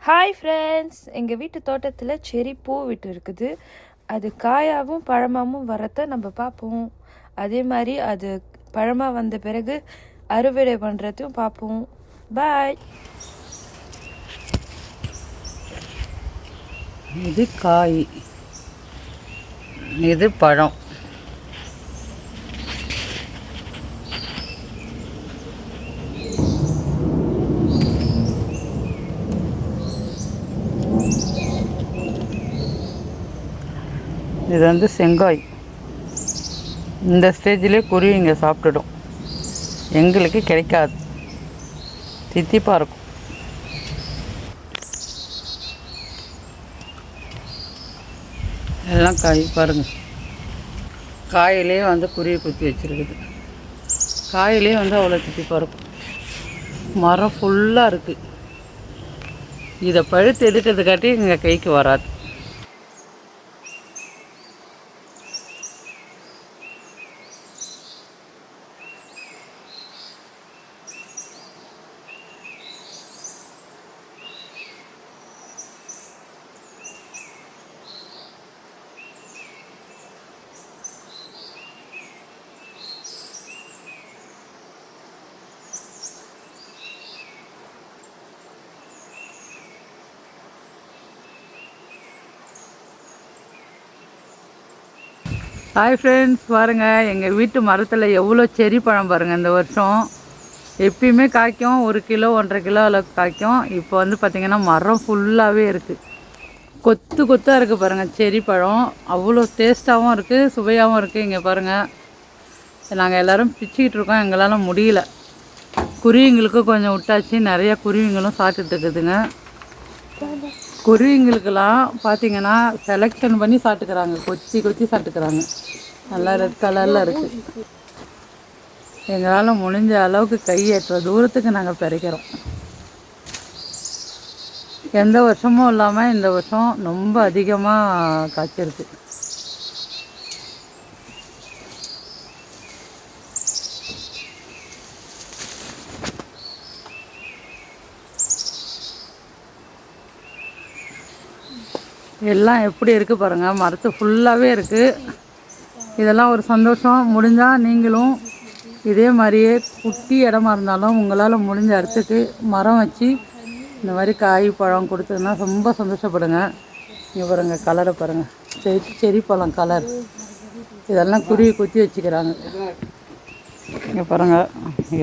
Hi friends, எங்கள் வீட்டு தோட்டத்தில் செரி பூ விட்டு இருக்குது. அது காயாகவும் பழமாகவும் வரத்தை நம்ம பார்ப்போம். அதே மாதிரி அது பழமாக வந்த பிறகு அறுவடை பண்ணுறதையும் பார்ப்போம். பாய். இது காய், இது பழம். இது வந்து செங்காய். இந்த ஸ்டேஜ்லேயே குருவிங்க சாப்பிட்டுடும். எங்களுக்கு கிடைக்காது, தித்திப்பாக இருக்கும். எல்லாம் காய் பாருங்கள். காயிலே வந்து குருவி குத்தி வச்சுருக்குது. காயிலே வந்து அவ்வளோ தித்திப்பாக இருக்கும். மரம் ஃபுல்லாக இருக்குது. இதை பழுத்து எடுக்கிறதுக்காட்டி எங்கள் கைக்கு வராது. ஹாய் ஃப்ரெண்ட்ஸ், பாருங்கள் எங்கள் வீட்டு மரத்தில் எவ்வளோ செரி பழம் பாருங்கள். இந்த வருஷம் எப்பயுமே காய்க்கும், 1 கிலோ 1.5 கிலோ அளவுக்கு காய்க்கும். இப்போ வந்து பார்த்திங்கன்னா மரம் ஃபுல்லாகவே இருக்குது. கொத்து கொத்தாக இருக்குது பாருங்கள். செரி பழம் அவ்வளோ டேஸ்ட்டாகவும் இருக்குது, சுவையாகவும் இருக்குது. இங்கே பாருங்கள், நாங்கள் எல்லோரும் பிச்சுக்கிட்டு இருக்கோம், எங்களால் முடியல. குருவிங்களுக்கும் கொஞ்சம் விட்டாச்சு, நிறையா குருவிங்களும் சாப்பிட்டுட்டு இருக்குதுங்க. குருவிங்களுக்கெல்லாம் பார்த்திங்கன்னா செலெக்ஷன் பண்ணி சாப்பிட்டுக்கிறாங்க, கொத்தி கொத்தி சாப்பிட்டுக்கிறாங்க. நல்லா ரெட் கலரில் இருக்குது. எங்களால் முடிஞ்ச அளவுக்கு கையேற்ற தூரத்துக்கு நாங்கள் பறிக்கிறோம். எந்த வருஷமும் இல்லாமல் இந்த வருஷம் ரொம்ப அதிகமாக காய்ச்சிருக்கு. எல்லாம் எப்படி இருக்குது பாருங்கள், மரத்து ஃபுல்லாகவே இருக்குது. இதெல்லாம் ஒரு சந்தோஷம். முடிஞ்சால் நீங்களும் இதே மாதிரியே குட்டி இடமா இருந்தாலும் உங்களால் முடிஞ்ச இடத்துக்கு மரம் வச்சு இந்த மாதிரி காய் பழம் கொடுத்ததுன்னா ரொம்ப சந்தோஷப்படுங்க. இங்கே பாருங்கள், கலரை பாருங்கள், செரி பழம் கலர். இதெல்லாம் குருவி குத்தி வச்சுக்கிறாங்க. இங்கே பாருங்கள்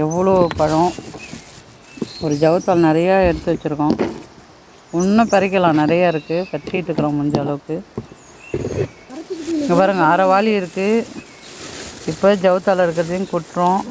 எவ்வளோ பழம். ஒரு ஜவுத்தால் நிறையா எடுத்து வச்சுருக்கோம். இன்னும் பறிக்கலாம், நிறையா இருக்குது. பறிச்சிட்டு இருக்கிறோம் முடிஞ்ச அளவுக்கு. இங்கே பாருங்கள், அரை வாளி இருக்குது. இப்போ ஜவுத்தால் இருக்கிறதையும் கொட்டுறோம்.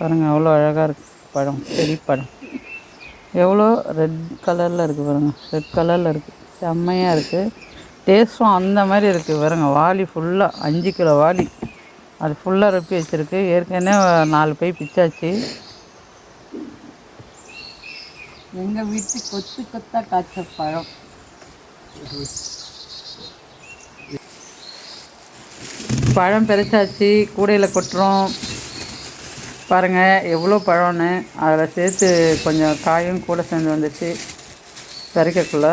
பாருங்கள் அவ்வளோ அழகாக இருக்குது பழம், செடி பழம். எவ்வளோ ரெட் கலரில் இருக்குது பாருங்கள், ரெட் கலரில் இருக்குது, செம்மையாக இருக்குது. டேஸ்ட்டும் அந்த மாதிரி இருக்குது பாருங்கள். வாளி ஃபுல்லாக 5 கிலோ வாளி, அது ஃபுல்லாக ரொப்பி வச்சுருக்கு. ஏற்கனவே 4 பை பிச்சாச்சு. எங்கள் வீட்டு கொத்து கொத்தாக காய்ச்ச பழம். பழம் பறிச்சாச்சு, கூடையில் கொட்டுறோம். பாருங்கள் எவ்வளோ பழம்னு. அதில் சேர்த்து கொஞ்சம் காயும் கூட சேர்ந்து வந்துச்சு பறிக்கக்குள்ள.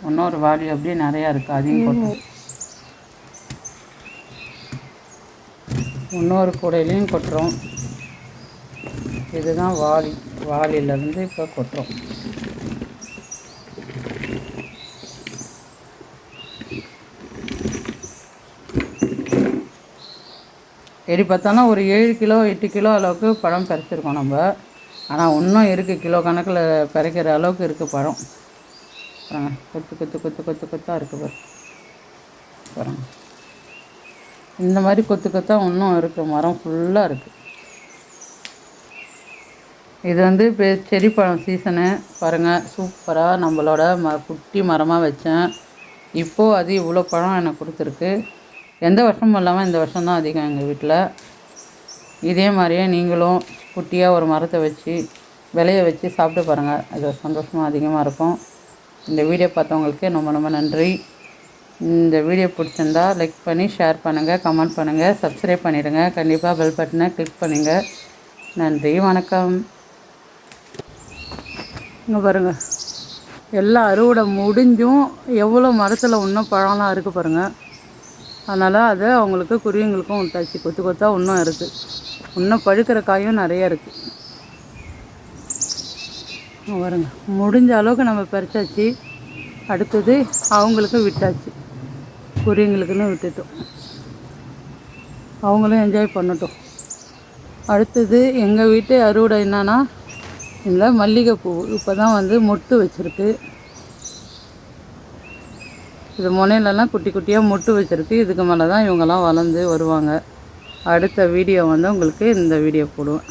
இன்னொரு வாளி அப்படியே நிறையா இருக்குது, அதையும் கொட்டுறோம். இன்னொரு கூடையிலையும் கொட்டுறோம். இதுதான் வாளி. வாளியிலேருந்து இப்போ கொட்டுறோம். எப்படி பார்த்தாலும் ஒரு 7 கிலோ 8 கிலோ அளவுக்கு பழம் பறிச்சிருக்கோம் நம்ம. ஆனால் இன்னும் இருக்குது, கிலோ கணக்கில் பறிக்கிற அளவுக்கு இருக்குது பழம். பாருங்க, கொத்து கொத்து கொத்து கொத்து கொத்தாக இருக்குது பாருங்க. இந்த மாதிரி கொத்து கொத்தாக இன்னும் இருக்குது, மரம் ஃபுல்லாக இருக்குது. இது வந்து இப்போ செரி பழம் சீசனு. பாருங்கள் சூப்பராக நம்மளோட குட்டி மரமாக வச்சேன். இப்போது அது இவ்வளோ பழம் எனக்கு கொடுத்துருக்கு. எந்த வருஷமும் இல்லாமல் இந்த வருஷம்தான் அதிகம் எங்கள் வீட்டில். இதே மாதிரியே நீங்களும் குட்டியாக ஒரு மரத்தை வச்சு விளைய வச்சு சாப்பிட்டு பாருங்கள். அது சந்தோஷமாக அதிகமாக இருக்கும். இந்த வீடியோ பார்த்தவங்களுக்கு ரொம்ப ரொம்ப நன்றி. இந்த வீடியோ பிடிச்சிருந்தா லைக் பண்ணி ஷேர் பண்ணுங்கள், கமெண்ட் பண்ணுங்கள், சப்ஸ்கிரைப் பண்ணிடுங்க. கண்டிப்பாக பெல் பட்டனை கிளிக் பண்ணுங்கள். நன்றி, வணக்கம். இங்கே பாருங்கள், எல்லா அறுவடை முடிஞ்சும் எவ்வளோ மரத்தில் இன்னும் பழம்லாம் இருக்குது பாருங்கள். அதனால் அதை அவங்களுக்கு குருவிங்களுக்கும் விட்டாச்சு. கொத்து கொத்தாக இன்னும் இருக்குது. இன்னும் பழுக்கிற காயும் நிறையா இருக்குது. பாருங்க, முடிஞ்ச அளவுக்கு நம்ம பறிச்சாச்சு. அடுத்தது அவங்களுக்கு விட்டாச்சு. குருவிங்களுக்குன்னு விட்டுட்டோம். அவங்களும் என்ஜாய் பண்ணட்டும். அடுத்தது எங்கள் வீட்டு அறுவடை என்னன்னா, இந்த மல்லிகைப்பூ இப்போ தான் வந்து மொட்டு வச்சுருக்கு. இது முனையிலலாம் குட்டி குட்டியாக மொட்டு வச்சுருக்கு. இதுக்கு மேலே தான் இவங்கெல்லாம் வளர்ந்து வருவாங்க. அடுத்த வீடியோ வந்து உங்களுக்கு இந்த வீடியோ போடுவேன்.